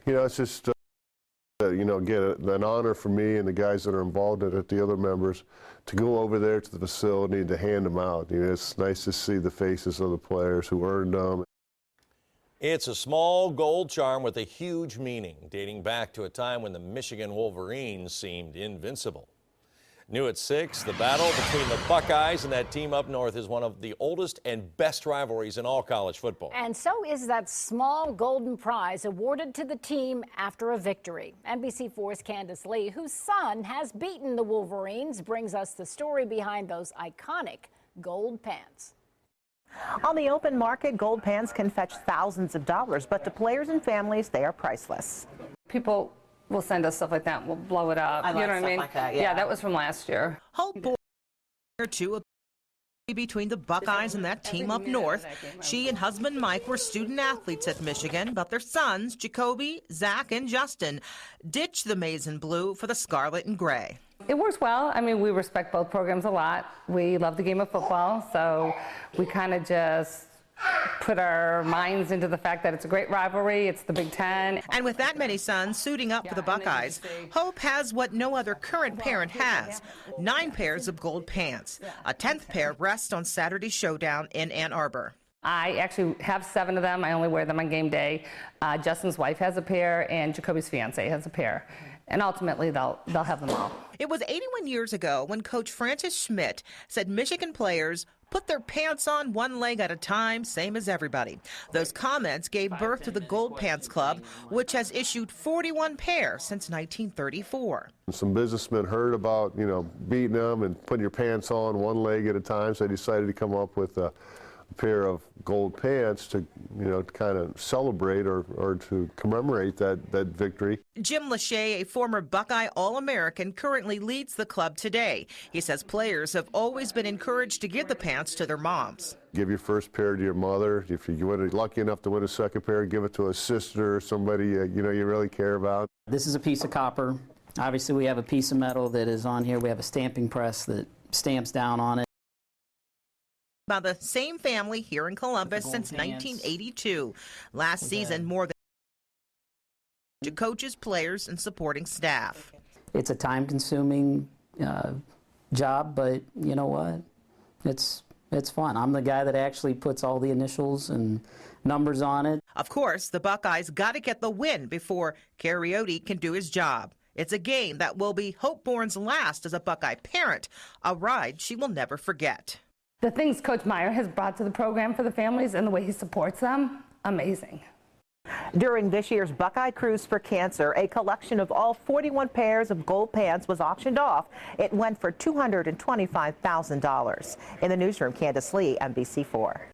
It's just, an honor for me and the guys that are involved in it, the other members, to go over there to the facility and to hand them out. It's nice to see the faces of the players who earned them. It's a small gold charm with a huge meaning, dating back to a time when the Michigan Wolverines seemed invincible. New at 6, the battle between the Buckeyes and that team up north is one of the oldest and best rivalries in all college football. And so is that small golden prize awarded to the team after a victory. NBC4's Candace Lee, whose son has beaten the Wolverines, brings us the story behind those iconic gold pants. On the open market, gold pans can fetch thousands of dollars, but to players and families, they are priceless. People will send us stuff like that. We'll blow it up. You know what I mean? Like that, yeah, that was from last year. Hope born to a between the Buckeyes and that team up north. She and husband Mike were student athletes at Michigan, but their sons, Jacoby, Zach, and Justin, ditched the maize and blue for the scarlet and gray. It works well. I mean, we respect both programs a lot. We love the game of football, so we kind of just put our minds into the fact that it's a great rivalry. It's the Big Ten. And with that many sons suiting up for the Buckeyes, Hope has what no other current parent has: 9 pairs of gold pants. A 10th pair rests on Saturday's showdown in Ann Arbor. I actually have 7 of them. I only wear them on game day. Justin's wife has a pair, and Jacoby's fiance has a pair. And ultimately, they'll have them all. It was 81 years ago when Coach Francis Schmidt said Michigan players put their pants on one leg at a time, same as everybody. Those comments gave birth to the Gold Pants Club, which has issued 41 pairs since 1934. Some businessmen heard about, beating them and putting your pants on one leg at a time, so they decided to come up with a pair of gold pants to, kind of celebrate or to commemorate that victory. Jim Lachey, a former Buckeye All-American, currently leads the club today. He says players have always been encouraged to give the pants to their moms. Give your first pair to your mother. If you're lucky enough to win a second pair, give it to a sister or somebody you really care about. This is a piece of copper. Obviously, we have a piece of metal that is on here. We have a stamping press that stamps down on it. By the same family here in Columbus since 1982. Last season, more than to coaches, players, and supporting staff. It's a time-consuming job, but you know what? It's fun. I'm the guy that actually puts all the initials and numbers on it. Of course, the Buckeyes got to get the win before Cariotti can do his job. It's a game that will be Hope Bourne's last as a Buckeye parent, a ride she will never forget. The things Coach Meyer has brought to the program for the families and the way he supports them, amazing. During this year's Buckeye Cruise for Cancer, a collection of all 41 pairs of gold pants was auctioned off. It went for $225,000. In the newsroom, Candace Lee, NBC4.